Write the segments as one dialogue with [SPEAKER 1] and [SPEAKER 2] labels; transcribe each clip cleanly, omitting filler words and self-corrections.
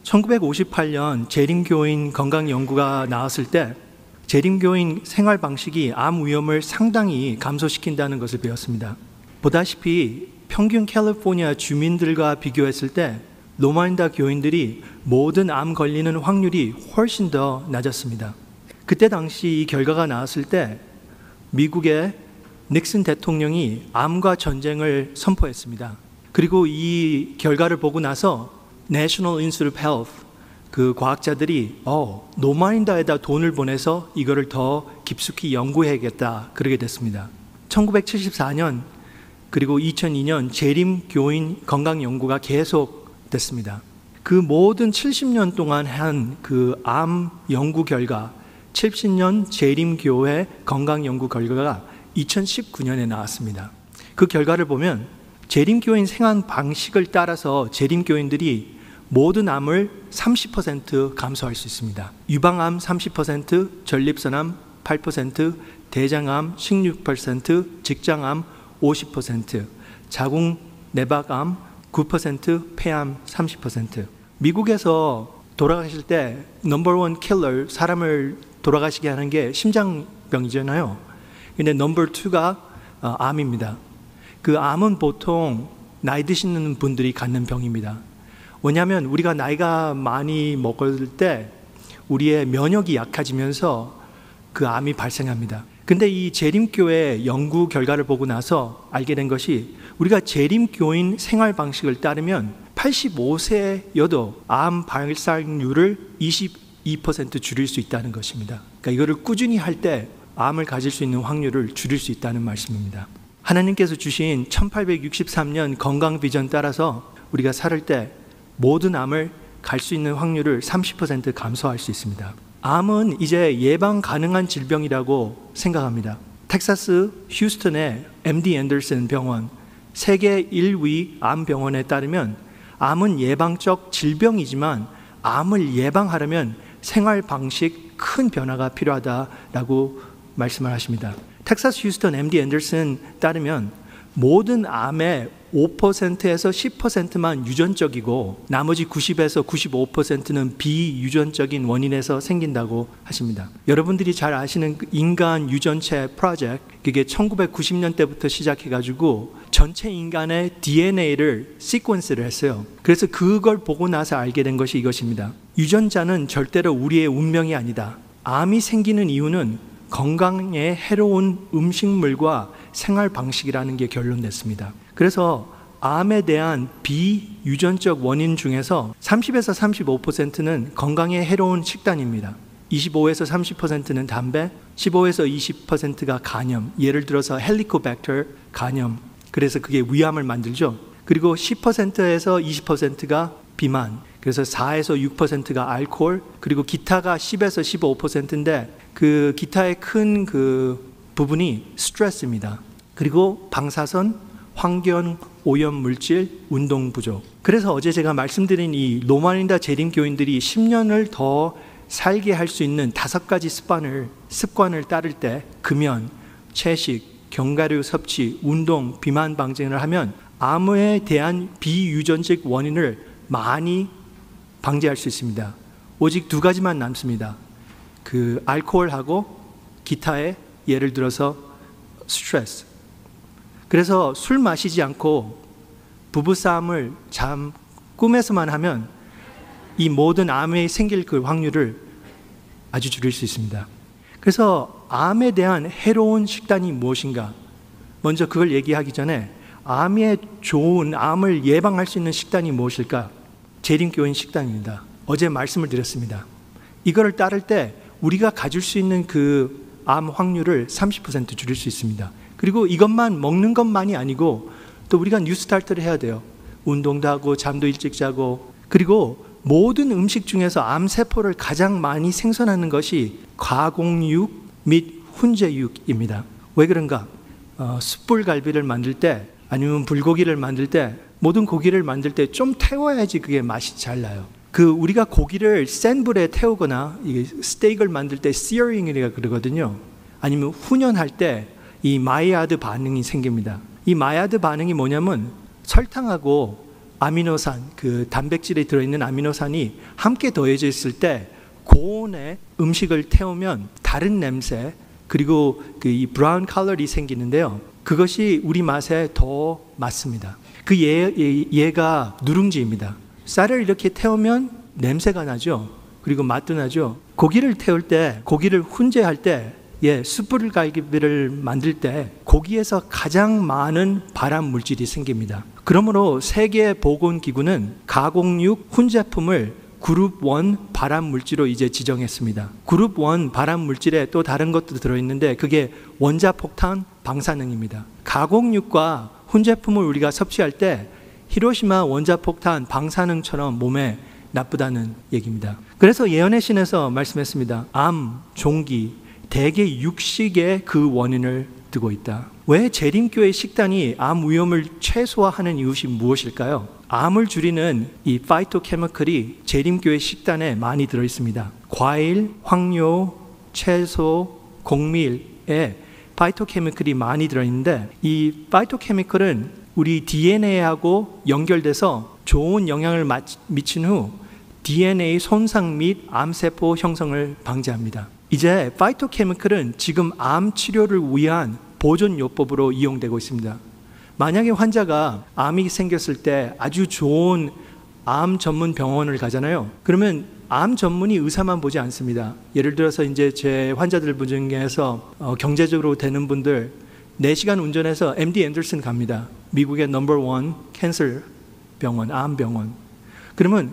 [SPEAKER 1] 1958년 재림교인 건강연구가 나왔을 때 재림교인 생활 방식이 암 위험을 상당히 감소시킨다는 것을 배웠습니다. 보다시피 평균 캘리포니아 주민들과 비교했을 때 로마인다 교인들이 모든 암 걸리는 확률이 훨씬 더 낮았습니다. 그때 당시 이 결과가 나왔을 때 미국의 닉슨 대통령이 암과 전쟁을 선포했습니다. 그리고 이 결과를 보고 나서 National Institute of Health 그 과학자들이 로마인다에다 돈을 보내서 이거를 더 깊숙이 연구해야겠다 그러게 됐습니다. 1974년 그리고 2002년 재림교인 건강연구가 계속 됐습니다. 그 모든 70년 동안 한 그 암 연구 결과 70년 재림교회 건강연구 결과가 2019년에 나왔습니다. 그 결과를 보면 재림교인 생활 방식을 따라서 재림교인들이 모든 암을 30% 감소할 수 있습니다. 유방암 30%, 전립선암 8%, 대장암 16%, 직장암 50%, 자궁 내박암 9%, 폐암 30%. 미국에서 돌아가실 때 넘버원 킬러, 사람을 돌아가시게 하는 게 심장병이잖아요. 근데 넘버 2가 암입니다. 그 암은 보통 나이 드시는 분들이 갖는 병입니다. 왜냐하면 우리가 나이가 많이 먹을 때 우리의 면역이 약해지면서 그 암이 발생합니다. 근데 이 재림교회 연구 결과를 보고 나서 알게 된 것이 우리가 재림교인 생활 방식을 따르면 85세여도 암 발생률을 22% 줄일 수 있다는 것입니다. 그러니까 이거를 꾸준히 할 때 암을 가질 수 있는 확률을 줄일 수 있다는 말씀입니다. 하나님께서 주신 1863년 건강 비전 따라서 우리가 살 때 모든 암을 갈 수 있는 확률을 30% 감소할 수 있습니다. 암은 이제 예방 가능한 질병이라고 생각합니다. 텍사스 휴스턴의 MD 앤더슨 병원, 세계 1위 암병원에 따르면 암은 예방적 질병이지만 암을 예방하려면 생활 방식 큰 변화가 필요하다라고 말씀을 하십니다. 텍사스 휴스턴 MD 앤더슨 따르면 모든 암의 5%에서 10%만 유전적이고 나머지 90에서 95%는 비유전적인 원인에서 생긴다고 하십니다. 여러분들이 잘 아시는 인간 유전체 프로젝트, 그게 1990년대부터 시작해가지고 전체 인간의 DNA를 시퀀스를 했어요. 그래서 그걸 보고 나서 알게 된 것이 이것입니다. 유전자는 절대로 우리의 운명이 아니다. 암이 생기는 이유는 건강에 해로운 음식물과 생활 방식이라는 게 결론냈습니다. 그래서 암에 대한 비유전적 원인 중에서 30에서 35%는 건강에 해로운 식단입니다. 25에서 30%는 담배, 15에서 20%가 간염, 예를 들어서 헬리코백터 간염, 그래서 그게 위암을 만들죠. 그리고 10%에서 20%가 비만, 그래서 4에서 6%가 알코올, 그리고 기타가 10에서 15%인데 그 기타의 큰 그 부분이 스트레스입니다. 그리고 방사선, 환경 오염 물질, 운동 부족. 그래서 어제 제가 말씀드린 이 로마인다 재림교인들이 10년을 더 살게 할 수 있는 5가지 습관을 따를 때 금연, 채식, 견과류 섭취, 운동, 비만 방지를 하면 암에 대한 비유전적 원인을 많이 방지할 수 있습니다. 오직 2가지만 남습니다. 그 알코올하고 기타의 예를 들어서 스트레스. 그래서 술 마시지 않고 부부싸움을 꿈에서만 하면 이 모든 암에 생길 그 확률을 아주 줄일 수 있습니다. 그래서 암에 대한 해로운 식단이 무엇인가? 먼저 그걸 얘기하기 전에 암에 좋은 암을 예방할 수 있는 식단이 무엇일까? 재림교인 식단입니다. 어제 말씀을 드렸습니다. 이거를 따를 때 우리가 가질 수 있는 그 암 확률을 30% 줄일 수 있습니다. 그리고 이것만 먹는 것만이 아니고 또 우리가 뉴스타트를 해야 돼요. 운동도 하고 잠도 일찍 자고, 그리고 모든 음식 중에서 암세포를 가장 많이 생산하는 것이 가공육 및 훈제육입니다. 왜 그런가? 숯불갈비를 만들 때 아니면 불고기를 만들 때 모든 고기를 만들 때 좀 태워야지 그게 맛이 잘 나요. 그 우리가 고기를 센 불에 태우거나 이게 스테이크를 만들 때 시어링이라고 그러거든요. 아니면 훈연할 때 이 마이야드 반응이 생깁니다. 이 마이야드 반응이 뭐냐면 설탕하고 아미노산, 그 단백질에 들어있는 아미노산이 함께 더해져 있을 때 고온에 음식을 태우면 다른 냄새, 그리고 이 브라운 컬러이 생기는데요. 그것이 우리 맛에 더 맞습니다. 그 얘가 누룽지입니다. 쌀을 이렇게 태우면 냄새가 나죠. 그리고 맛도 나죠. 고기를 태울 때, 고기를 훈제할 때, 숯불갈비를 만들 때 고기에서 가장 많은 발암 물질이 생깁니다. 그러므로 세계보건기구는 가공육 훈제품을 그룹 1 발암 물질로 이제 지정했습니다. 그룹 1 발암 물질에 또 다른 것도 들어있는데 그게 원자폭탄 방사능입니다. 가공육과 훈제품을 우리가 섭취할 때 히로시마 원자폭탄 방사능처럼 몸에 나쁘다는 얘기입니다. 그래서 예언의 신에서 말씀했습니다. 암, 종기, 대개 육식의 그 원인을 두고 있다. 왜 재림교회 식단이 암 위험을 최소화하는 이유이 무엇일까요? 암을 줄이는 이 파이토케미컬이 재림교회 식단에 많이 들어있습니다. 과일, 황료, 채소, 곡밀에 파이토케미컬이 많이 들어있는데 이 파이토케미컬은 우리 DNA하고 연결돼서 좋은 영향을 미친 후 DNA 손상 및 암세포 형성을 방지합니다. 이제 파이토케미컬은 지금 암 치료를 위한 보존요법으로 이용되고 있습니다. 만약에 환자가 암이 생겼을 때 아주 좋은 암 전문 병원을 가잖아요. 그러면 암 전문의 의사만 보지 않습니다. 예를 들어서 이제 제 환자들 중에서 경제적으로 되는 분들 4시간 운전해서 MD 앤더슨 갑니다. 미국의 넘버 1 캔서 병원, 암 병원. 그러면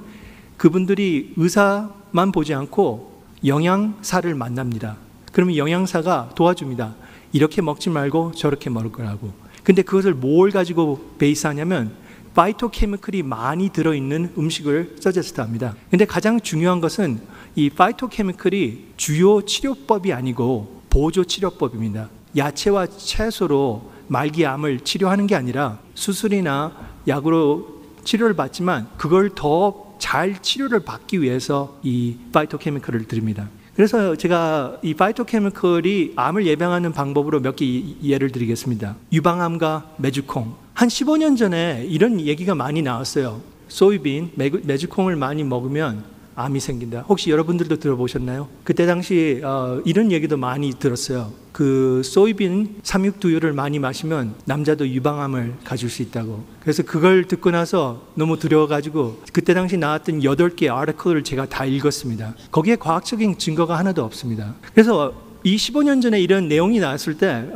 [SPEAKER 1] 그분들이 의사만 보지 않고 영양사를 만납니다. 그러면 영양사가 도와줍니다. 이렇게 먹지 말고 저렇게 먹으라고. 근데 그것을 뭘 가지고 베이스하냐면 파이토케미컬이 많이 들어있는 음식을 서제스트 합니다. 근데 가장 중요한 것은 이 파이토케미컬이 주요 치료법이 아니고 보조 치료법입니다. 야채와 채소로 말기암을 치료하는 게 아니라 수술이나 약으로 치료를 받지만 그걸 더 잘 치료를 받기 위해서 이 파이토케미컬을 드립니다. 그래서 제가 이 파이토케미컬이 암을 예방하는 방법으로 몇 개 예를 드리겠습니다. 유방암과 메주콩. 한 15년 전에 이런 얘기가 많이 나왔어요. 소이빈, 메주콩을 많이 먹으면 암이 생긴다. 혹시 여러분들도 들어보셨나요? 그때 당시 이런 얘기도 많이 들었어요. 그 소이빈 삼육두유를 많이 마시면 남자도 유방암을 가질 수 있다고. 그래서 그걸 듣고 나서 너무 두려워가지고 그때 당시 나왔던 8개 아티클을 제가 다 읽었습니다. 거기에 과학적인 증거가 하나도 없습니다. 그래서 이 15년 전에 이런 내용이 나왔을 때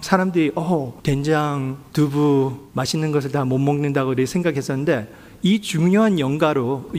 [SPEAKER 1] 사람들이 된장, 두부 맛있는 것을 다 못 먹는다고 생각했었는데 이 중요한 연구로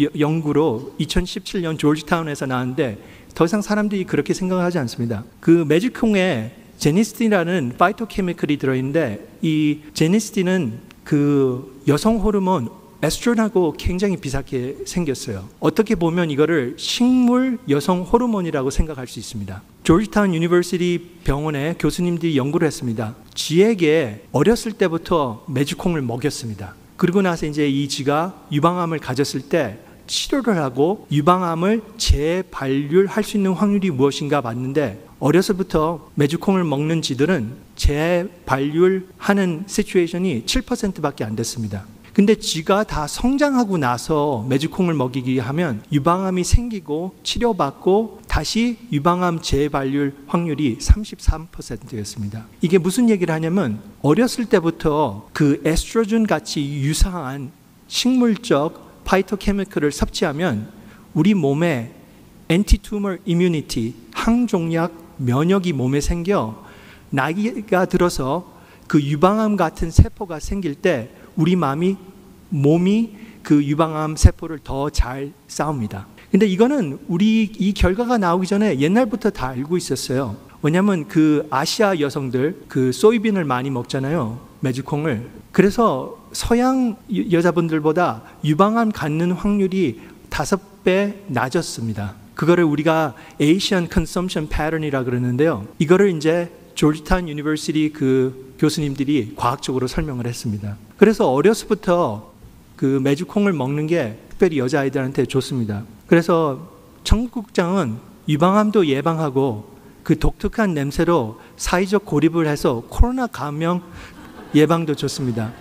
[SPEAKER 1] 2017년 조지타운에서 나왔는데 더 이상 사람들이 그렇게 생각하지 않습니다. 그 메주콩에 제니스틴이라는 파이토케미컬이 들어있는데 이 제니스틴은 그 여성 호르몬 에스트로겐하고 굉장히 비슷하게 생겼어요. 어떻게 보면 이거를 식물 여성 호르몬이라고 생각할 수 있습니다. 조지타운 유니버시티 병원의 교수님들이 연구를 했습니다. 쥐에게 어렸을 때부터 메주콩을 먹였습니다. 그리고 나서 이제 이 쥐가 유방암을 가졌을 때 치료를 하고 유방암을 재발률할 수 있는 확률이 무엇인가 봤는데 어려서부터 메주콩을 먹는 쥐들은 재발률하는 시츄에이션이 7%밖에 안 됐습니다. 근데 쥐가 다 성장하고 나서 메주콩을 먹이기 하면 유방암이 생기고 치료받고 다시 유방암 재발률 확률이 33%였습니다. 이게 무슨 얘기를 하냐면 어렸을 때부터 그 에스트로겐 같이 유사한 식물적 파이토케미컬을 섭취하면 우리 몸에 엔티투머 이뮤니티, 항종약 면역이 몸에 생겨 나이가 들어서 그 유방암 같은 세포가 생길 때 우리 몸이 그 유방암 세포를 더 잘 싸웁니다. 근데 이거는 이 결과가 나오기 전에 옛날부터 다 알고 있었어요. 왜냐하면 그 아시아 여성들 그 소이빈을 많이 먹잖아요. 메주콩을. 그래서 서양 여자분들보다 유방암 갖는 확률이 5배 낮았습니다. 그거를 우리가 Asian Consumption Pattern이라 그러는데요. 이거를 이제 조지타운 유니버시티 그 교수님들이 과학적으로 설명을 했습니다. 그래서 어려서부터 그 메주콩을 먹는 게 특별히 여자아이들한테 좋습니다. 그래서 청국장은 유방암도 예방하고 그 독특한 냄새로 사회적 고립을 해서 코로나 감염 예방도 좋습니다.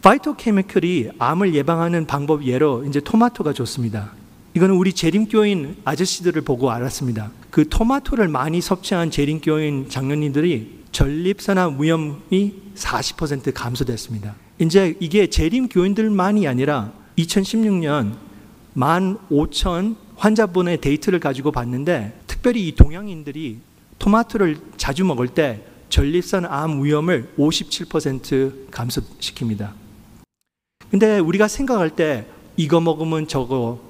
[SPEAKER 1] 파이토케미컬이 암을 예방하는 방법 예로 이제 토마토가 좋습니다. 이거는 우리 재림교인 아저씨들을 보고 알았습니다. 그 토마토를 많이 섭취한 재림교인 장로님들이 전립선암 위험이 40% 감소됐습니다. 이제 이게 재림교인들만이 아니라 2016년 15,000 환자분의 데이터를 가지고 봤는데 특별히 이 동양인들이 토마토를 자주 먹을 때 전립선암 위험을 57% 감소시킵니다. 근데 우리가 생각할 때 이거 먹으면 저거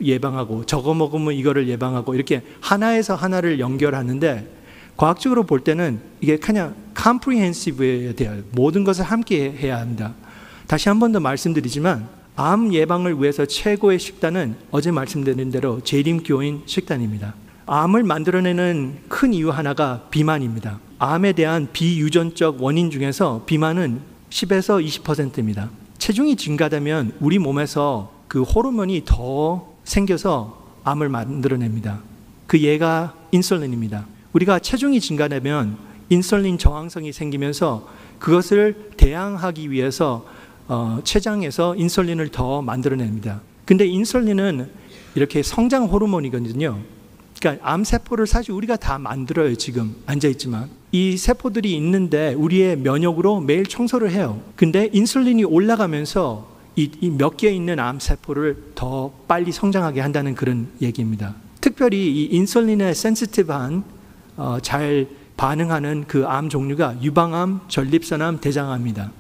[SPEAKER 1] 예방하고 저거 먹으면 이거를 예방하고 이렇게 하나에서 하나를 연결하는데 과학적으로 볼 때는 이게 그냥 comprehensive에 대한 모든 것을 함께 해야 합니다. 다시 한 번 더 말씀드리지만 암 예방을 위해서 최고의 식단은 어제 말씀드린 대로 재림교인 식단입니다. 암을 만들어내는 큰 이유 하나가 비만입니다. 암에 대한 비유전적 원인 중에서 비만은 10에서 20%입니다. 체중이 증가되면 우리 몸에서 그 호르몬이 더 생겨서 암을 만들어냅니다. 그 예가 인슐린입니다. 우리가 체중이 증가되면 인슐린 저항성이 생기면서 그것을 대항하기 위해서 췌장에서 인슐린을 더 만들어냅니다. 근데 인슐린은 이렇게 성장 호르몬이거든요. 그러니까 암세포를 사실 우리가 다 만들어요. 지금 앉아있지만 이 세포들이 있는데 우리의 면역으로 매일 청소를 해요. 근데 인슐린이 올라가면서 이 몇 개 있는 암세포를 더 빨리 성장하게 한다는 그런 얘기입니다. 특별히 이 인슐린에 센시티브한 잘 반응하는 그 암 종류가 유방암, 전립선암, 대장암입니다.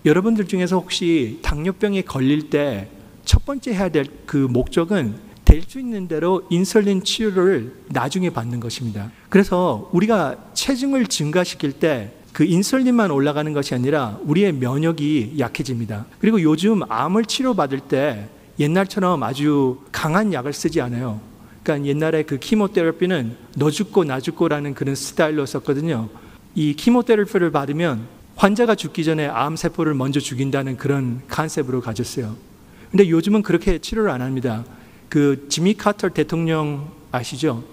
[SPEAKER 1] 여러분들 중에서 혹시 당뇨병에 걸릴 때 첫 번째 해야 될 그 목적은 될 수 있는 대로 인슐린 치료를 나중에 받는 것입니다. 그래서 우리가 체중을 증가시킬 때 그 인슐린만 올라가는 것이 아니라 우리의 면역이 약해집니다. 그리고 요즘 암을 치료받을 때 옛날처럼 아주 강한 약을 쓰지 않아요. 그러니까 옛날에 그 키모테라피는 너 죽고 나 죽고라는 그런 스타일로 썼거든요. 이 키모테라피를 받으면 환자가 죽기 전에 암세포를 먼저 죽인다는 그런 컨셉으로 가졌어요. 근데 요즘은 그렇게 치료를 안 합니다. 그 지미 카터 대통령 아시죠?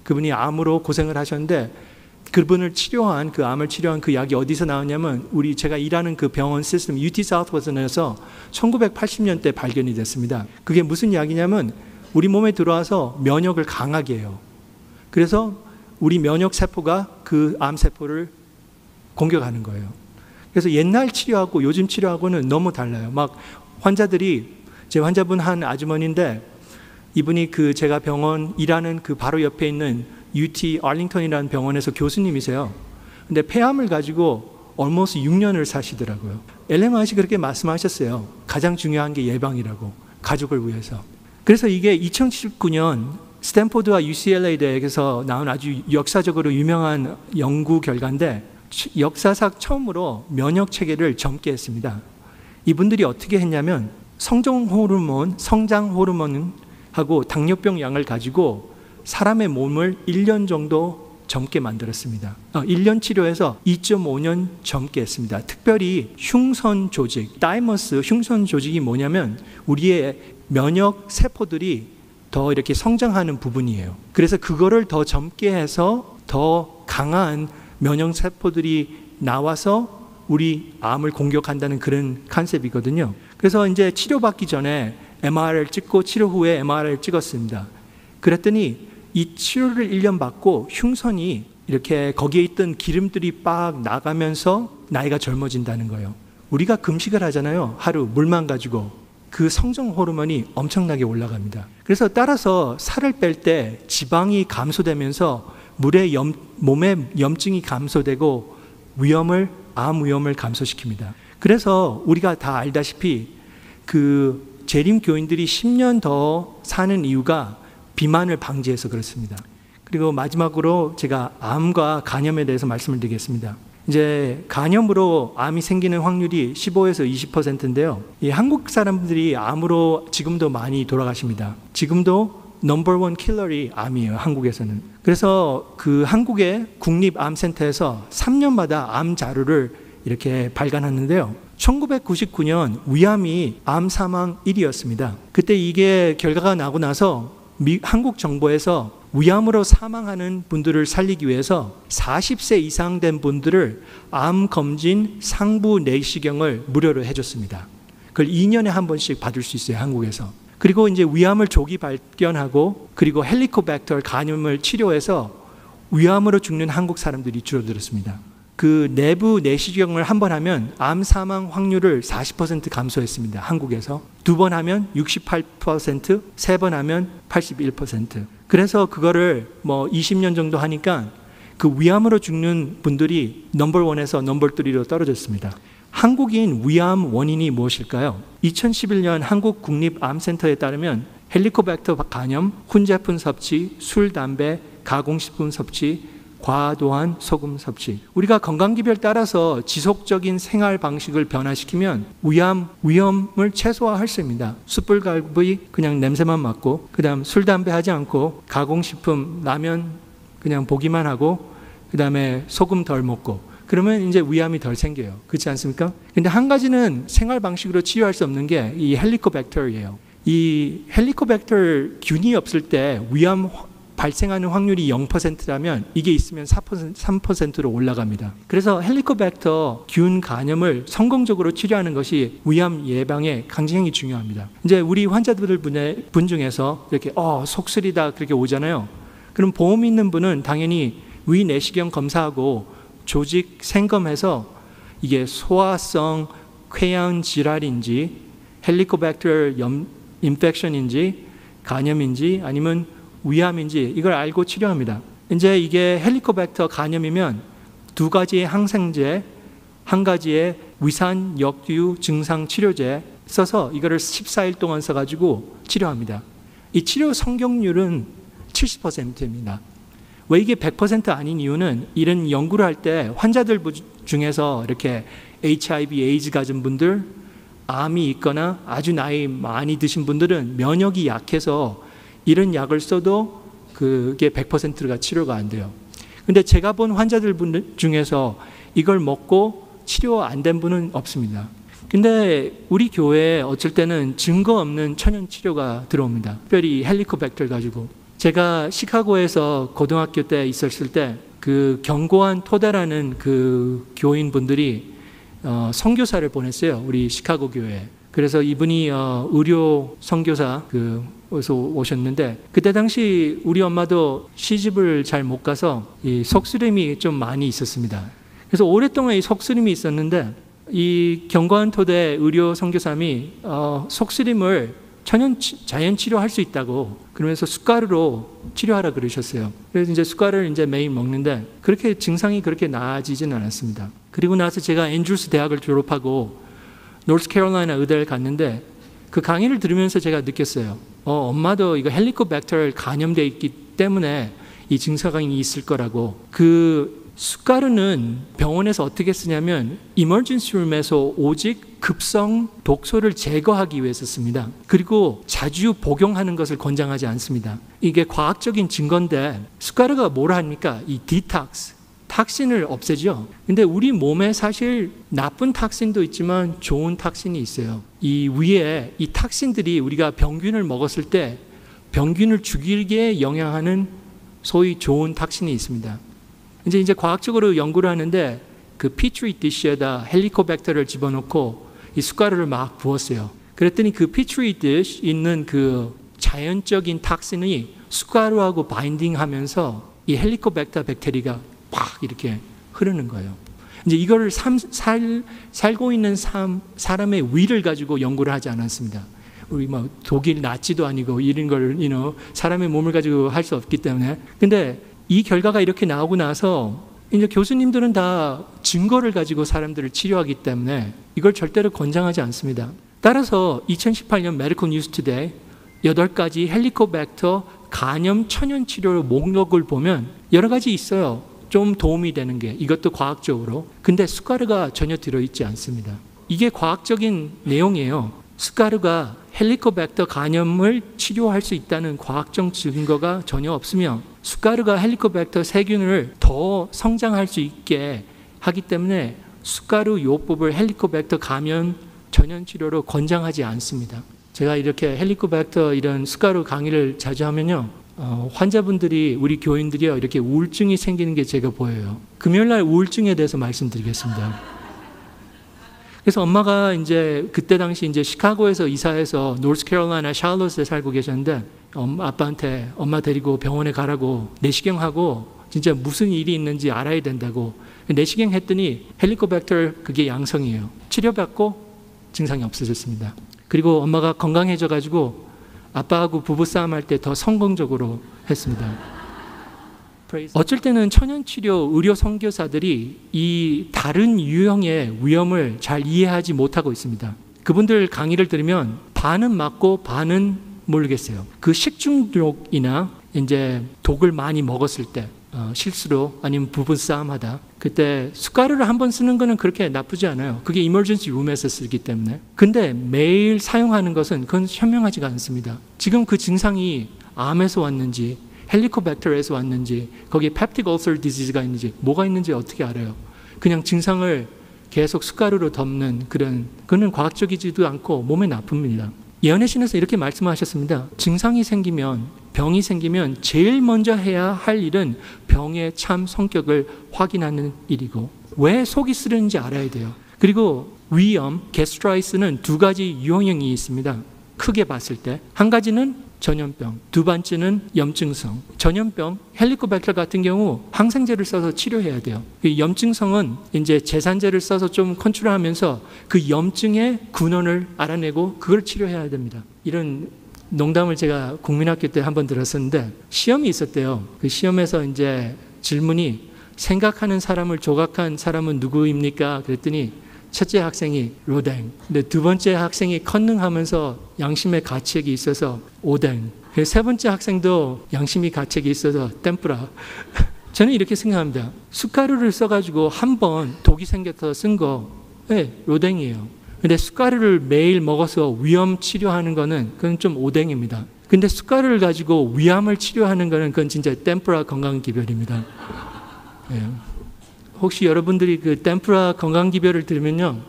[SPEAKER 1] 그분이 암으로 고생을 하셨는데 그분을 치료한 그 암을 치료한 그 약이 어디서 나왔냐면 제가 일하는 그 병원 시스템 UT 사우스웨스턴에서 1980년대 발견이 됐습니다. 그게 무슨 약이냐면 우리 몸에 들어와서 면역을 강하게 해요. 그래서 우리 면역 세포가 그 암세포를 공격하는 거예요. 그래서 옛날 치료하고 요즘 치료하고는 너무 달라요. 막 환자들이 제 환자분 한 아주머니인데 이분이 그 제가 병원 일하는 그 바로 옆에 있는 UT 알링턴이라는 병원에서 교수님이세요. 근데 폐암을 가지고 almost 6년을 사시더라고요. 엘렌 화이트가 그렇게 말씀하셨어요. 가장 중요한 게 예방이라고, 가족을 위해서. 그래서 이게 2019년 스탠포드와 UCLA 대학에서 나온 아주 역사적으로 유명한 연구 결과인데 역사상 처음으로 면역 체계를 젊게 했습니다. 이분들이 어떻게 했냐면 성장 호르몬하고 당뇨병 양을 가지고 사람의 몸을 1년 정도 젊게 만들었습니다. 1년 치료해서 2.5년 젊게 했습니다. 특별히 흉선 조직, 다이머스 흉선 조직이 뭐냐면 우리의 면역 세포들이 더 이렇게 성장하는 부분이에요. 그래서 그거를 더 젊게 해서 더 강한 면역 세포들이 나와서 우리 암을 공격한다는 그런 컨셉이거든요. 그래서 이제 치료받기 전에 MRI를 찍고 치료 후에 MRI를 찍었습니다. 그랬더니 이 치료를 1년 받고 흉선이 이렇게 거기에 있던 기름들이 빡 나가면서 나이가 젊어진다는 거예요. 우리가 금식을 하잖아요. 하루 물만 가지고 그 성장 호르몬이 엄청나게 올라갑니다. 그래서 따라서 살을 뺄 때 지방이 감소되면서 몸의 염증이 감소되고 암 위험을 감소시킵니다. 그래서 우리가 다 알다시피 그 재림 교인들이 10년 더 사는 이유가 비만을 방지해서 그렇습니다. 그리고 마지막으로 제가 암과 간염에 대해서 말씀을 드리겠습니다. 이제 간염으로 암이 생기는 확률이 15에서 20%인데요. 이 한국 사람들이 암으로 지금도 많이 돌아가십니다. 지금도 넘버원 킬러이 암이에요. 한국에서는. 그래서 그 한국의 국립암센터에서 3년마다 암 자료를 이렇게 발간하는데요. 1999년 위암이 암 사망 1위였습니다. 그때 이게 결과가 나고 나서 한국 정부에서 위암으로 사망하는 분들을 살리기 위해서 40세 이상 된 분들을 암 검진 상부 내시경을 무료로 해줬습니다. 그걸 2년에 한 번씩 받을 수 있어요, 한국에서. 그리고 이제 위암을 조기 발견하고 그리고 헬리코백터 감염을 치료해서 위암으로 죽는 한국 사람들이 줄어들었습니다. 그 내부 내시경을 한 번 하면 암 사망 확률을 40% 감소했습니다. 한국에서. 2번 하면 68%, 3번 하면 81%. 그래서 그거를 뭐 20년 정도 하니까 그 위암으로 죽는 분들이 넘버 1에서 넘버 3로 떨어졌습니다. 한국인 위암 원인이 무엇일까요? 2011년 한국국립암센터에 따르면 헬리코백터 감염, 훈제품 섭취, 술, 담배, 가공식품 섭취, 과도한 소금 섭취. 우리가 건강기별 따라서 지속적인 생활 방식을 변화시키면 위암 위험을 최소화할 수 있습니다. 숯불갈비 그냥 냄새만 맡고, 그 다음 술, 담배 하지 않고, 가공식품, 라면 그냥 보기만 하고, 그 다음에 소금 덜 먹고, 그러면 이제 위암이 덜 생겨요. 그렇지 않습니까? 근데 한 가지는 생활 방식으로 치유할 수 없는 게 이 헬리코백터예요. 이 헬리코백터 균이 없을 때 위암 발생하는 확률이 0%라면 이게 있으면 3%로 올라갑니다. 그래서 헬리코백터 균 감염을 성공적으로 치료하는 것이 위암 예방에 굉장히 중요합니다. 이제 우리 환자들 분 중에서 이렇게 속쓰리다 그렇게 오잖아요. 그럼 보험 있는 분은 당연히 위 내시경 검사하고 조직 생검해서 이게 소화성 궤양 질환인지 헬리코백터 인펙션인지 감염인지 아니면 위암인지 이걸 알고 치료합니다. 이제 이게 헬리코백터 감염이면 2가지의 항생제, 1가지의 위산 역류 증상 치료제 써서 이거를 14일 동안 써가지고 치료합니다. 이 치료 성공률은 70%입니다. 왜 이게 100% 아닌 이유는 이런 연구를 할 때 환자들 중에서 이렇게 HIV, 에이즈 가진 분들, 암이 있거나 아주 나이 많이 드신 분들은 면역이 약해서 이런 약을 써도 그게 100%가 치료가 안 돼요. 근데 제가 본 환자들 중에서 이걸 먹고 치료 안 된 분은 없습니다. 근데 우리 교회에 어쩔 때는 증거 없는 천연 치료가 들어옵니다. 특별히 헬리코백터 가지고. 제가 시카고에서 고등학교 때 있었을 때 그 경고한 토대라는 그 교인분들이 선교사를 보냈어요. 우리 시카고 교회에. 그래서 이분이 의료 선교사 그에서 오셨는데 그때 당시 우리 엄마도 시집을 잘 못 가서 이 속쓰림이 좀 많이 있었습니다. 그래서 오랫동안 이 속쓰림이 있었는데 이 경고한 토대 의료 선교사님이 속쓰림을 자연 치료할 수 있다고 그러면서 숟가루로 치료하라 그러셨어요. 그래서 이제 숟가루를 이제 매일 먹는데 그렇게 증상이 그렇게 나아지진 않았습니다. 그리고 나서 제가 앤드루스 대학을 졸업하고 노스캐롤라이나 의대를 갔는데 그 강의를 들으면서 제가 느꼈어요. 엄마도 이거 헬리코백터 감염돼 있기 때문에 이 증상이 있을 거라고. 그 숟가루는 병원에서 어떻게 쓰냐면 이머전시 룸에서 오직 급성 독소를 제거하기 위해서 씁니다. 그리고 자주 복용하는 것을 권장하지 않습니다. 이게 과학적인 증거인데 숟가루가 뭘 합니까? 이 디톡스, 탁신을 없애죠. 근데 우리 몸에 사실 나쁜 탁신도 있지만 좋은 탁신이 있어요. 이 위에 이 탁신들이 우리가 병균을 먹었을 때 병균을 죽이게 영향하는 소위 좋은 탁신이 있습니다. 이제 과학적으로 연구를 하는데 그 피트리 디시에다 헬리코백터를 집어넣고 이 숟가루를 막 부었어요. 그랬더니 그 피트리 디시 있는 그 자연적인 탁신이 숟가루하고 바인딩하면서 이 헬리코백터 백테리가 팍 이렇게 흐르는 거예요. 이제 이거를 살고 있는 사람의 위를 가지고 연구를 하지 않았습니다. 우리 뭐 독일 나치도 아니고 이런 걸 사람의 몸을 가지고 할 수 없기 때문에. 근데 이 결과가 이렇게 나오고 나서 이제 교수님들은 다 증거를 가지고 사람들을 치료하기 때문에 이걸 절대로 권장하지 않습니다. 따라서 2018년 메디컬 뉴스 투데이 8가지 헬리코백터 감염 천연 치료 목록을 보면 여러 가지 있어요. 좀 도움이 되는 게 이것도 과학적으로. 근데 숟가루가 전혀 들어있지 않습니다. 이게 과학적인 내용이에요. 숟가루가 헬리코백터 감염을 치료할 수 있다는 과학적 증거가 전혀 없으며 숟가루가 헬리코백터 세균을 더 성장할 수 있게 하기 때문에 숟가루 요법을 헬리코백터 감염 전염 치료로 권장하지 않습니다. 제가 이렇게 헬리코백터 이런 숟가루 강의를 자주 하면요, 환자분들이 우리 교인들이요 이렇게 우울증이 생기는 게 제가 보여요. 금요일날 우울증에 대해서 말씀드리겠습니다. 그래서 엄마가 이제 그때 당시 이제 시카고에서 이사해서 노스캐롤라이나 샬롯에 살고 계셨는데 아빠한테 엄마 데리고 병원에 가라고 내시경하고 진짜 무슨 일이 있는지 알아야 된다고 내시경 했더니 헬리코박터 그게 양성이에요. 치료받고 증상이 없어졌습니다. 그리고 엄마가 건강해져 가지고 아빠하고 부부싸움 할 때 더 성공적으로 했습니다. 어쩔 때는 천연치료 의료 선교사들이 이 다른 유형의 위험을 잘 이해하지 못하고 있습니다. 그분들 강의를 들으면 반은 맞고 반은 모르겠어요. 그 식중독이나 이제 독을 많이 먹었을 때 실수로 아니면 부부싸움 하다 그때 숟가루를 한번 쓰는 거는 그렇게 나쁘지 않아요. 그게 이머전시 룸에서 쓰기 때문에. 근데 매일 사용하는 것은 그건 현명하지가 않습니다. 지금 그 증상이 암에서 왔는지 헬리코박터에서 왔는지 거기에 펩틱 울서 디지즈가 있는지 뭐가 있는지 어떻게 알아요? 그냥 증상을 계속 숟가루로 덮는 그거는 과학적이지도 않고 몸에 나쁩니다. 예언의 신에서 이렇게 말씀하셨습니다. 증상이 생기면 병이 생기면 제일 먼저 해야 할 일은 병의 참 성격을 확인하는 일이고 왜 속이 쓰리는지 알아야 돼요. 그리고 위염, 게스트라이스는 두 가지 유형이 있습니다. 크게 봤을 때 한 가지는 전염병, 두 번째는 염증성. 전염병, 헬리코박터 같은 경우 항생제를 써서 치료해야 돼요. 염증성은 이제 제산제를 써서 좀 컨트롤하면서 그 염증의 근원을 알아내고 그걸 치료해야 됩니다. 이런 농담을 제가 국민학교 때 한번 들었었는데 시험이 있었대요. 그 시험에서 이제 질문이 생각하는 사람을 조각한 사람은 누구입니까? 그랬더니 첫째 학생이 로댕, 근데 두 번째 학생이 컨닝하면서 양심의 가책이 있어서 오뎅, 세 번째 학생도 양심의 가책이 있어서 템프라. 저는 이렇게 생각합니다. 숟가루를 써가지고 한 번 독이 생겨서 쓴 거, 네, 로댕이에요. 근데 숟가루를 매일 먹어서 위암 치료하는 거는 그건 좀 오뎅입니다. 근데 숟가루를 가지고 위암을 치료하는 거는 그건 진짜 템프라 건강기별입니다. 네. 혹시 여러분들이 그 템프라 건강기별을 들으면요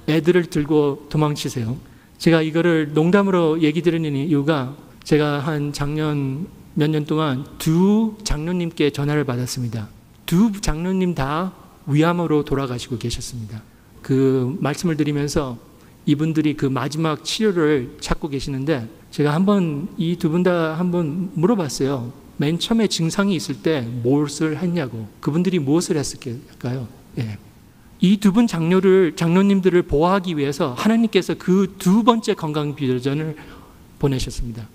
[SPEAKER 1] 애들을 들고 도망치세요. 제가 이거를 농담으로 얘기 드리는 이유가 제가 한 작년 몇 년 동안 두 장로님께 전화를 받았습니다. 두 장로님 다 위암으로 돌아가시고 계셨습니다. 그 말씀을 드리면서 이분들이 그 마지막 치료를 찾고 계시는데 제가 한번 이 두 분 다 한번 물어봤어요. 맨 처음에 증상이 있을 때 무엇을 했냐고. 그분들이 무엇을 했을까요? 예. 이 두 분 장로님들을 보호하기 위해서 하나님께서 그 두 번째 건강비전을 보내셨습니다.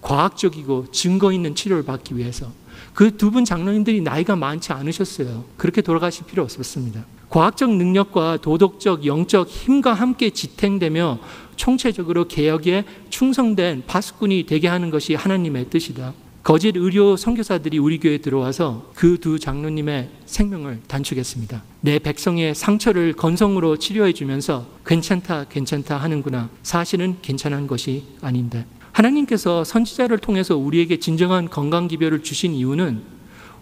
[SPEAKER 1] 과학적이고 증거 있는 치료를 받기 위해서. 그 두 분 장로님들이 나이가 많지 않으셨어요. 그렇게 돌아가실 필요 없었습니다. 과학적 능력과 도덕적, 영적 힘과 함께 지탱되며 총체적으로 개혁에 충성된 파수꾼이 되게 하는 것이 하나님의 뜻이다. 거짓 의료 선교사들이 우리 교회에 들어와서 그 두 장로님의 생명을 단축했습니다. 내 백성의 상처를 건성으로 치료해 주면서 괜찮다 하는구나. 사실은 괜찮은 것이 아닌데. 하나님께서 선지자를 통해서 우리에게 진정한 건강기별을 주신 이유는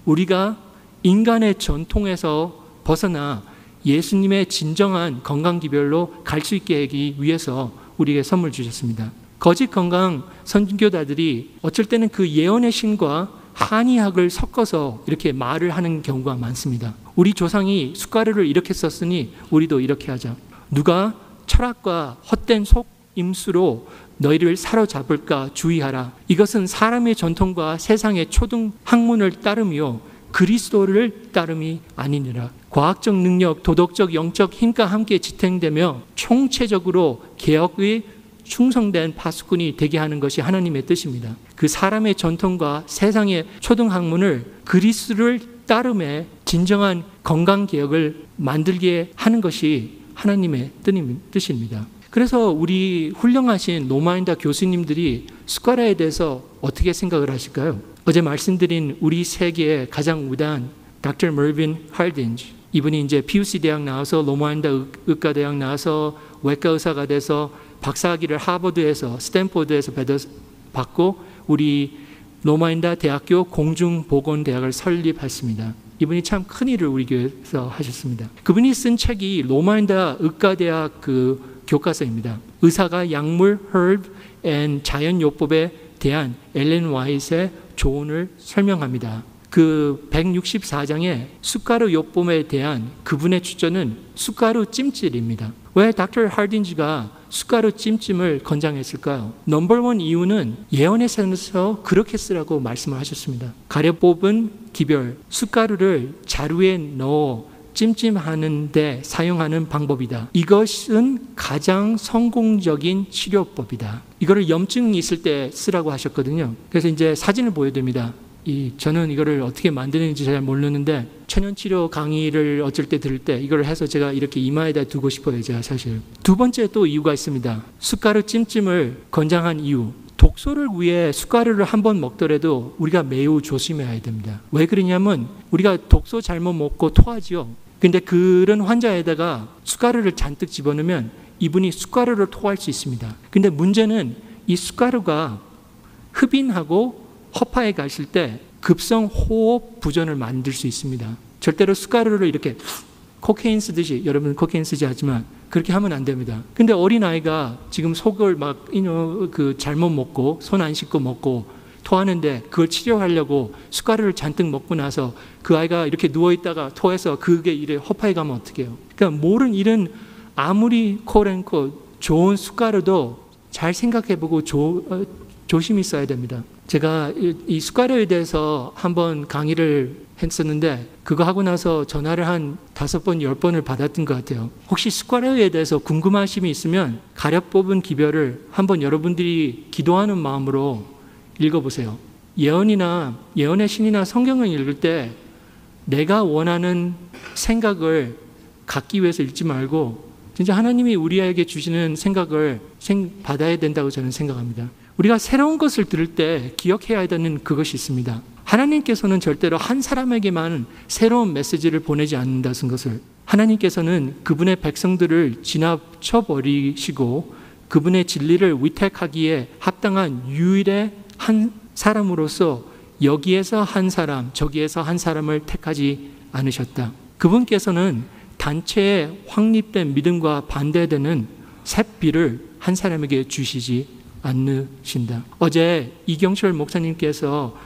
[SPEAKER 1] 우리가 인간의 전통에서 벗어나 예수님의 진정한 건강기별로 갈 수 있게 하기 위해서 우리에게 선물 주셨습니다. 거짓 건강 선교사들이 어쩔 때는 그 예언의 신과 한의학을 섞어서 이렇게 말을 하는 경우가 많습니다. 우리 조상이 숟가루를 이렇게 썼으니 우리도 이렇게 하자. 누가 철학과 헛된 속임수로 너희를 사로잡을까 주의하라. 이것은 사람의 전통과 세상의 초등 학문을 따르며 그리스도를 따름이 아니니라. 과학적 능력, 도덕적, 영적 힘과 함께 지탱되며 총체적으로 개혁의 충성된 파수꾼이 되게 하는 것이 하나님의 뜻입니다. 그 사람의 전통과 세상의 초등학문을 그리스도를 따름에 진정한 건강개혁을 만들게 하는 것이 하나님의 뜻입니다. 그래서 우리 훌륭하신 로마인다 교수님들이 숟가락에 대해서 어떻게 생각을 하실까요? 어제 말씀드린 우리 세계의 가장 위대한 Dr. Mervyn Hardinge, 이분이 이제 PUC 대학 나와서 로마인다 의과대학 나와서 외과 의사가 돼서 박사학위를 하버드에서 스탠포드에서 받고 우리 로마인다 대학교 공중보건대학을 설립했습니다. 이분이 참 큰 일을 우리 교회에서 하셨습니다. 그분이 쓴 책이 로마인다 의과대학 그 교과서입니다. 의사가 약물, herb and 자연요법에
[SPEAKER 2] 대한 엘렌 화이트의 조언을 설명합니다. 그 164장의 숟가루 요법에 대한 그분의 추천은 숟가루 찜질입니다. 왜 닥터 하딘즈가 숟가루 찜찜을 권장했을까요? 넘버원 이유는 예언에서 그렇게 쓰라고 말씀을 하셨습니다. 가려 뽑은 기별, 숟가루를 자루에 넣어 찜찜하는 데 사용하는 방법이다. 이것은 가장 성공적인 치료법이다. 이거를 염증이 있을 때 쓰라고 하셨거든요. 그래서 이제 사진을 보여드립니다. 저는 이거를 어떻게 만드는지 잘 모르는데 천연치료 강의를 어쩔 때 들을 때 이걸 해서 제가 이렇게 이마에다 두고 싶어요. 제가 사실. 두 번째 또 이유가 있습니다. 숟가루 찜찜을 권장한 이유. 독소를 위해 숟가루를 한 번 먹더라도 우리가 매우 조심해야 됩니다. 왜 그러냐면 우리가 독소 잘못 먹고 토하지요. 근데 그런 환자에다가 숟가루를 잔뜩 집어넣으면 이분이 숟가루를 토할 수 있습니다. 근데 문제는 이 숟가루가 흡인하고 허파에 갔을 때 급성 호흡 부전을 만들 수 있습니다. 절대로 숟가루를 이렇게 코케인 쓰듯이, 여러분 코케인 쓰지 않지만 그렇게 하면 안 됩니다. 근데 어린아이가 지금 속을 막 잘못 먹고 손 안 씻고 먹고 토하는데 그걸 치료하려고 숟가루를 잔뜩 먹고 나서 그 아이가 이렇게 누워있다가 토해서 그게 이래 허파에 가면 어떡해요? 그러니까 모른 일은 아무리 코랭코 좋은 숟가루도 잘 생각해보고 조심히 써야 됩니다. 제가 이 숟가루에 대해서 한번 강의를 했었는데 그거 하고 나서 전화를 한 5번, 10번을 받았던 것 같아요. 혹시 숟가루에 대해서 궁금하심이 있으면 가려 뽑은 기별을 한번 여러분들이 기도하는 마음으로 읽어보세요. 예언의 신이나 성경을 읽을 때 내가 원하는 생각을 갖기 위해서 읽지 말고 진짜 하나님이 우리에게 주시는 생각을 받아야 된다고 저는 생각합니다. 우리가 새로운 것을 들을 때 기억해야 되는 그것이 있습니다. 하나님께서는 절대로 한 사람에게만 새로운 메시지를 보내지 않는다는 것을, 하나님께서는 그분의 백성들을 지나쳐버리시고 그분의 진리를 위택하기에 합당한 유일의 한 사람으로서 여기에서 한 사람, 저기에서 한 사람을 택하지 않으셨다. 그분께서는 단체의 확립된 믿음과 반대되는 샛비를 한 사람에게 주시지 않으신다. 어제 이경철 목사님께서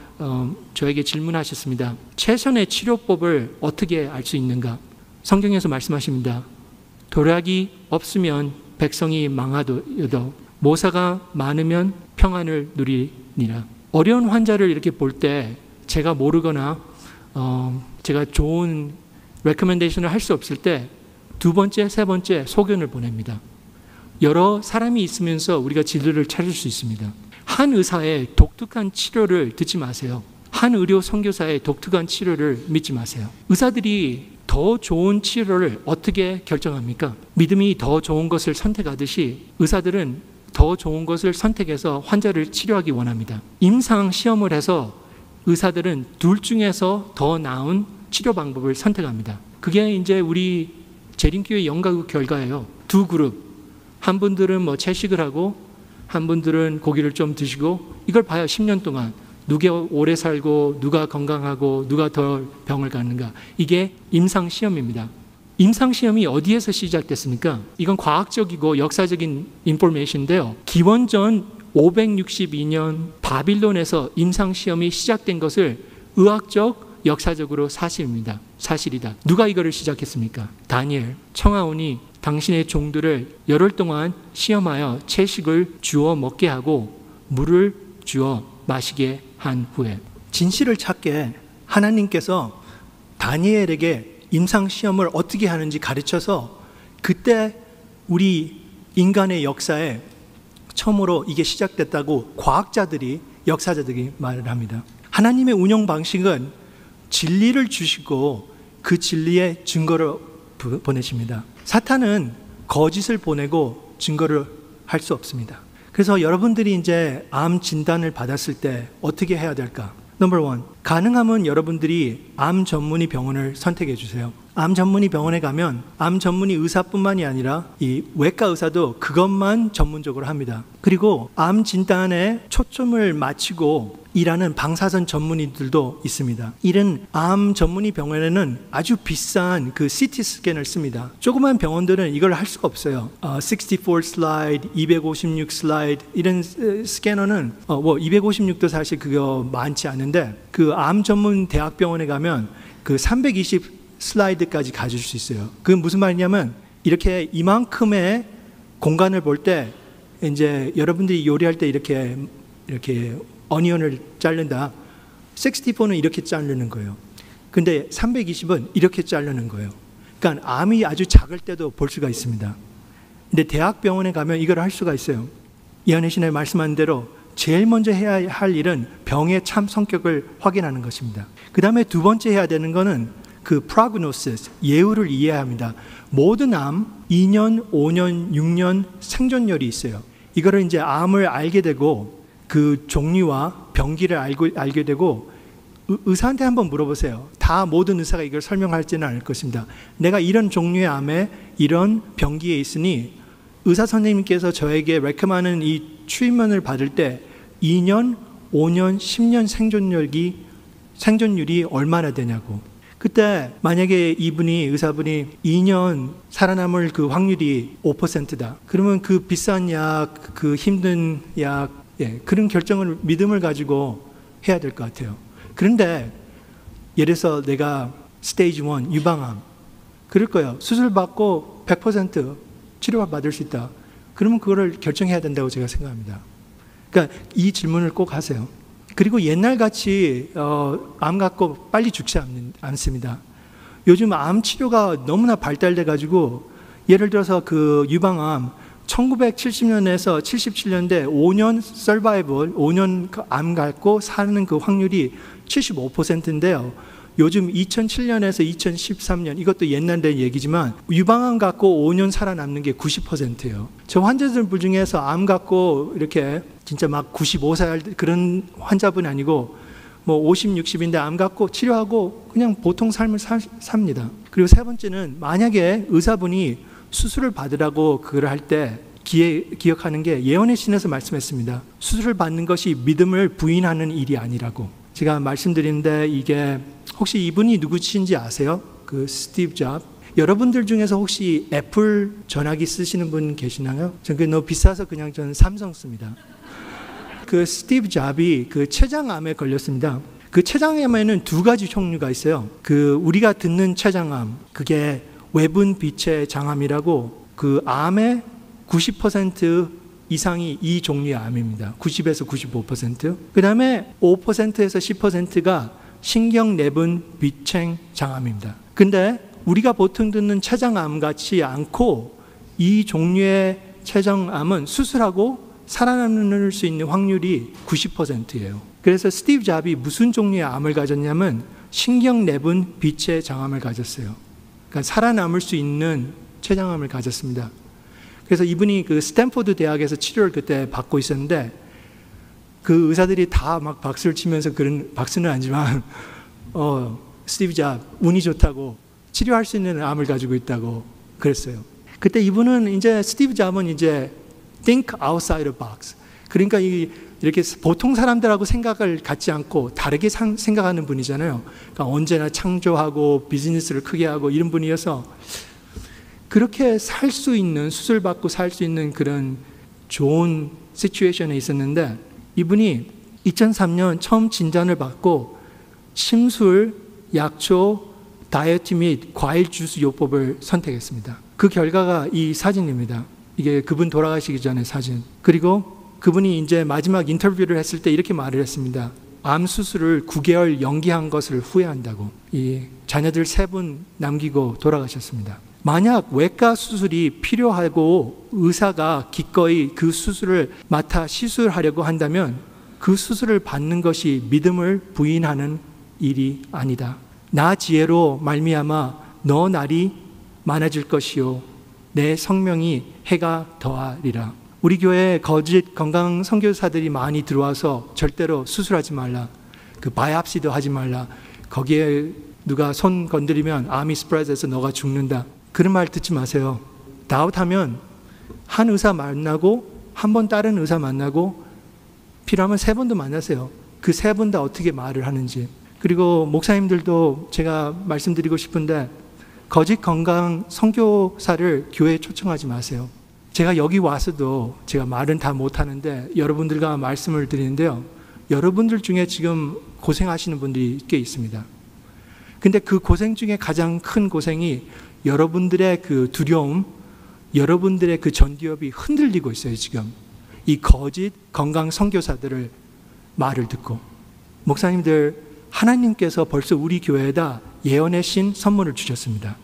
[SPEAKER 2] 저에게 질문하셨습니다. 최선의 치료법을 어떻게 알 수 있는가? 성경에서 말씀하십니다. 도략이 없으면 백성이 망하여도 모사가 많으면 평안을 누리니라. 어려운 환자를 이렇게 볼 때 제가 모르거나 제가 좋은 레커멘데이션을 할 수 없을 때 두 번째, 세 번째 소견을 보냅니다. 여러 사람이 있으면서 우리가 진리를 찾을 수 있습니다. 한 의사의 독특한 치료를 듣지 마세요. 한 의료 선교사의 독특한 치료를 믿지 마세요. 의사들이 더 좋은 치료를 어떻게 결정합니까? 믿음이 더 좋은 것을 선택하듯이 의사들은 더 좋은 것을 선택해서 환자를 치료하기 원합니다. 임상 시험을 해서 의사들은 둘 중에서 더 나은 치료 방법을 선택합니다. 그게 이제 우리 재림교회 연구 결과예요. 두 그룹. 한 분들은 채식을 하고 한 분들은 고기를 좀 드시고 이걸 봐요. 10년 동안 누가 오래 살고 누가 건강하고 누가 더 병을 갖는가. 이게 임상시험입니다. 임상시험이 어디에서 시작됐습니까? 이건 과학적이고 역사적인 인포메이션인데요. 기원전 562년 바빌론에서 임상시험이 시작된 것을 의학적 역사적으로 사실이다. 누가 이거를 시작했습니까? 다니엘. 청하오니 당신의 종들을 열흘 동안 시험하여 채식을 주어 먹게 하고 물을 주어 마시게 한 후에.
[SPEAKER 1] 진실을 찾게 하나님께서 다니엘에게 임상시험을 어떻게 하는지 가르쳐서 그때 우리 인간의 역사에 처음으로 이게 시작됐다고 과학자들이, 역사자들이 말을 합니다. 하나님의 운영 방식은 진리를 주시고 그 진리의 증거를 보내십니다. 사탄은 거짓을 보내고 증거를 할 수 없습니다. 그래서 여러분들이 이제 암 진단을 받았을 때 어떻게 해야 될까? 넘버 원, 가능하면 여러분들이 암 전문의 병원을 선택해 주세요. 암 전문의 병원에 가면 암 전문의 의사뿐만이 아니라 이 외과 의사도 그것만 전문적으로 합니다. 그리고 암 진단에 초점을 맞추고 일하는 방사선 전문의들도 있습니다. 이런 암 전문의 병원에는 아주 비싼 그 CT 스캔을 씁니다. 조그만 병원들은 이걸 할 수가 없어요. 64 슬라이드, 256 슬라이드 이런 스캐너는 256도 사실 그거 많지 않은데 그 암 전문 대학병원에 가면 그 320 슬라이드까지 가질 수 있어요. 그건 무슨 말이냐면 이렇게 이만큼의 공간을 볼 때 이제 여러분들이 요리할 때 이렇게 어니언을 자른다. 64는 이렇게 자르는 거예요. 근데 320은 이렇게 자르는 거예요. 그러니까 암이 아주 작을 때도 볼 수가 있습니다. 근데 대학병원에 가면 이걸 할 수가 있어요. 이한혜 신의 말씀한 대로 제일 먼저 해야 할 일은 병의 참 성격을 확인하는 것입니다. 그 다음에 두 번째 해야 되는 거는 그 prognosis, 예후를 이해해야 합니다. 모든 암 2년, 5년, 6년 생존율이 있어요. 이거를 이제 암을 알게 되고 그 종류와 병기를 알게 되고 의사한테 한번 물어보세요. 다 모든 의사가 이걸 설명할지는 않을 것입니다. 내가 이런 종류의 암에 이런 병기에 있으니 의사 선생님께서 저에게 레컴하는 이 트리트먼트를 받을 때 2년, 5년, 10년 생존율이 얼마나 되냐고. 그때 만약에 의사분이 2년 살아남을 그 확률이 5%다. 그러면 그 비싼 약, 그 힘든 약, 그런 결정을 믿음을 가지고 해야 될 것 같아요. 그런데 예를 들어서 내가 스테이지 1 유방암 그럴 거예요. 수술 받고 100% 치료받을 수 있다. 그러면 그거를 결정해야 된다고 제가 생각합니다. 그러니까 이 질문을 꼭 하세요. 그리고 옛날같이 암 갖고 빨리 죽지 않습니다. 요즘 암 치료가 너무나 발달돼 가지고 예를 들어서 그 유방암 1970년에서 77년대 5년 서바이벌, 5년 암 갖고 사는 그 확률이 75%인데요. 요즘 2007년에서 2013년, 이것도 옛날의 얘기지만 유방암 갖고 5년 살아남는 게 90%예요. 저 환자들 중에서 암 갖고 이렇게 진짜 막 95살 그런 환자분 아니고 뭐 50, 60인데 암 갖고 치료하고 그냥 보통 삶을 삽니다. 그리고 세 번째는 만약에 의사분이 수술을 받으라고 그걸 할 때 기억하는 게 예언의 신에서 말씀했습니다. 수술을 받는 것이 믿음을 부인하는 일이 아니라고. 제가 말씀드리는데 이게 혹시 이분이 누구신지 아세요? 그 스티브 잡. 여러분들 중에서 혹시 애플 전화기 쓰시는 분 계시나요? 전 그게 너무 비싸서 그냥 저는 삼성 씁니다. 그 스티브 잡이 그 췌장암에 걸렸습니다. 그 췌장암에는 두 가지 종류가 있어요. 그 우리가 듣는 췌장암, 그게 외분 비체 장암이라고 그 암의 90% 이상이 이 종류의 암입니다. 90에서 95%. 그 다음에 5%에서 10%가 신경 내분 비체 장암입니다. 근데 우리가 보통 듣는 췌장암 같지 않고 이 종류의 췌장암은 수술하고 살아남을 수 있는 확률이 90%예요. 그래서 스티브 잡이 무슨 종류의 암을 가졌냐면 신경 내분 비체 장암을 가졌어요. 그러니까 살아남을 수 있는 췌장암을 가졌습니다. 그래서 이분이 그 스탠포드 대학에서 치료를 그때 받고 있었는데 그 의사들이 다 막 박수를 치면서 그런 박수는 아니지만 스티브 잡 운이 좋다고 치료할 수 있는 암을 가지고 있다고 그랬어요. 그때 이분은 이제 스티브 잡은 이제 think outside the box. 그러니까 이렇게 보통 사람들하고 생각을 갖지 않고 다르게 생각하는 분이잖아요. 그러니까 언제나 창조하고 비즈니스를 크게 하고 이런 분이어서 그렇게 살 수 있는, 수술받고 살 수 있는 그런 좋은 시츄에이션에 있었는데 이분이 2003년 처음 진단을 받고 심술, 약초, 다이어트 및 과일 주스 요법을 선택했습니다. 그 결과가 이 사진입니다. 이게 그분 돌아가시기 전에 사진. 그리고 그분이 이제 마지막 인터뷰를 했을 때 이렇게 말을 했습니다. 암 수술을 9개월 연기한 것을 후회한다고. 이 자녀들 3분 남기고 돌아가셨습니다. 만약 외과 수술이 필요하고 의사가 기꺼이 그 수술을 맡아 시술하려고 한다면 그 수술을 받는 것이 믿음을 부인하는 일이 아니다. 나 지혜로 말미암아 너 날이 많아질 것이요 내 성명이 해가 더하리라. 우리 교회에 거짓 건강 선교사들이 많이 들어와서 절대로 수술하지 말라. 그 바이옵시도 하지 말라. 거기에 누가 손 건드리면 암이 스프레드해서 너가 죽는다. 그런 말 듣지 마세요. 다웃하면 한 의사 만나고 한 번 다른 의사 만나고 필요하면 3번도 만나세요. 그 세 분 다 어떻게 말을 하는지. 그리고 목사님들도 제가 말씀드리고 싶은데 거짓 건강 선교사를 교회에 초청하지 마세요. 제가 여기 와서도 제가 말은 다 못하는데 여러분들과 말씀을 드리는데요. 여러분들 중에 지금 고생하시는 분들이 꽤 있습니다. 근데 그 고생 중에 가장 큰 고생이 여러분들의 그 두려움, 여러분들의 그 전기업이 흔들리고 있어요, 지금. 이 거짓 건강 선교사들을 말을 듣고. 목사님들, 하나님께서 벌써 우리 교회에다 예언의 신 선물을 주셨습니다.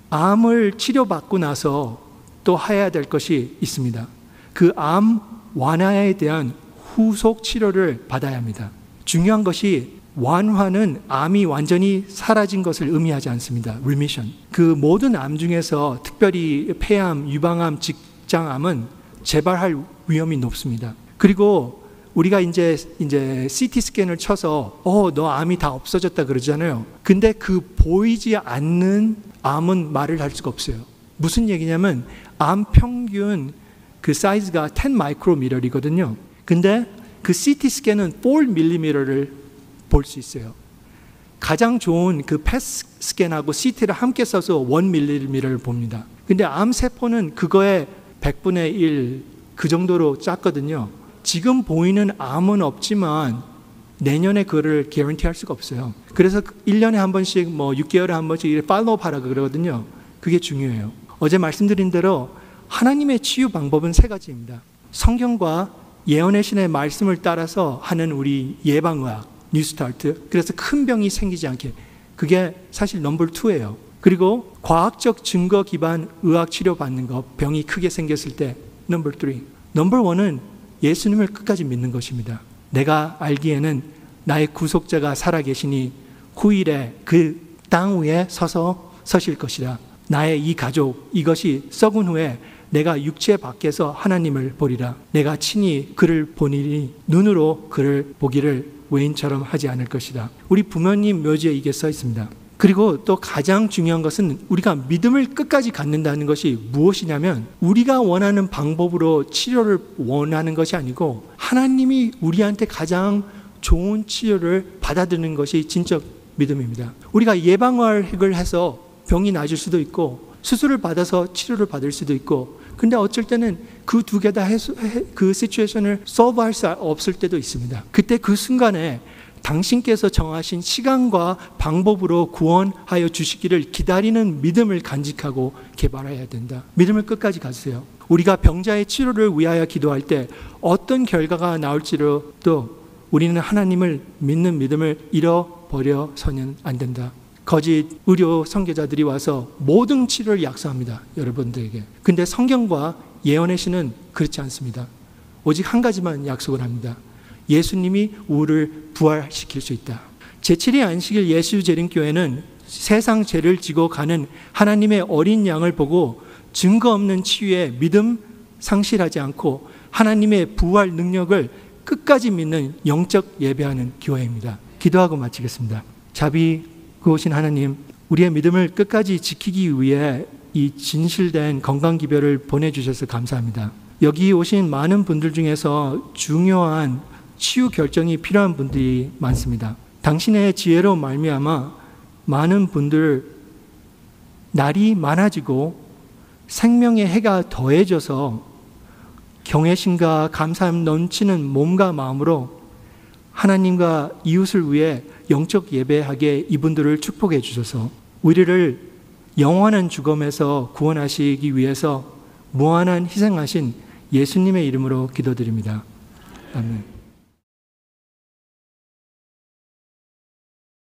[SPEAKER 1] 암을 치료받고 나서 또 해야 될 것이 있습니다. 그 암 완화에 대한 후속 치료를 받아야 합니다. 중요한 것이 완화는 암이 완전히 사라진 것을 의미하지 않습니다. remission. 그 모든 암 중에서 특별히 폐암, 유방암, 직장암은 재발할 위험이 높습니다. 그리고 우리가 이제 CT 스캔을 쳐서 너 암이 다 없어졌다 그러잖아요. 근데 그 보이지 않는 암은 말을 할 수가 없어요. 무슨 얘기냐면 암 평균 그 사이즈가 10 마이크로미터이거든요. 근데 그 CT 스캔은 4mm를 볼 수 있어요. 가장 좋은 그 펫 스캔하고 CT를 함께 써서 1mm를 봅니다. 근데 암 세포는 그거의 100분의 1 그 정도로 작거든요. 지금 보이는 암은 없지만 내년에 그거를 개런티 할 수가 없어요. 그래서 1년에 한 번씩 6개월에 한 번씩 팔로우업 하라고 그러거든요. 그게 중요해요. 어제 말씀드린 대로 하나님의 치유 방법은 3가지입니다. 성경과 예언의 신의 말씀을 따라서 하는 우리 예방의학, 뉴스타트. 그래서 큰 병이 생기지 않게. 그게 사실 넘버 2예요. 그리고 과학적 증거 기반 의학 치료 받는 것, 병이 크게 생겼을 때 넘버 3. 넘버 1은 예수님을 끝까지 믿는 것입니다. 내가 알기에는 나의 구속자가 살아계시니 후일에 그 땅 위에 서실 것이라. 나의 이 가족, 이것이 썩은 후에 내가 육체 밖에서 하나님을 보리라. 내가 친히 그를 보니 눈으로 그를 보기를 외인처럼 하지 않을 것이다. 우리 부모님 묘지에 이게 써 있습니다. 그리고 또 가장 중요한 것은 우리가 믿음을 끝까지 갖는다는 것이 무엇이냐면 우리가 원하는 방법으로 치료를 원하는 것이 아니고 하나님이 우리한테 가장 좋은 치료를 받아들이는 것이 진짜 믿음입니다. 우리가 예방의학을 해서 병이 나아질 수도 있고 수술을 받아서 치료를 받을 수도 있고 근데 어쩔 때는 그 2개 다 그 시츄에이션을 solve할 수 없을 때도 있습니다. 그때 그 순간에 당신께서 정하신 시간과 방법으로 구원하여 주시기를 기다리는 믿음을 간직하고 개발해야 된다. 믿음을 끝까지 가세요. 우리가 병자의 치료를 위하여 기도할 때 어떤 결과가 나올지라도 우리는 하나님을 믿는 믿음을 잃어버려서는 안 된다. 거짓 의료 선교자들이 와서 모든 치료를 약속합니다. 여러분들에게. 근데 성경과 예언의 신은 그렇지 않습니다. 오직 한 가지만 약속을 합니다. 예수님이 우리를 부활시킬 수 있다. 제7일 안식일 예수재림교회는 세상 죄를 지고 가는 하나님의 어린 양을 보고 증거 없는 치유에 믿음 상실하지 않고 하나님의 부활 능력을 끝까지 믿는 영적 예배하는 교회입니다. 기도하고 마치겠습니다. 자비고우신 하나님, 우리의 믿음을 끝까지 지키기 위해 이 진실된 건강기별을 보내주셔서 감사합니다. 여기 오신 많은 분들 중에서 중요한 치유 결정이 필요한 분들이 많습니다. 당신의 지혜로 말미암아 많은 분들 날이 많아지고 생명의 해가 더해져서 경외심과 감사함 넘치는 몸과 마음으로 하나님과 이웃을 위해 영적 예배하게 이분들을 축복해 주셔서 우리를 영원한 죽음에서 구원하시기 위해서 무한한 희생하신 예수님의 이름으로 기도드립니다. 아멘.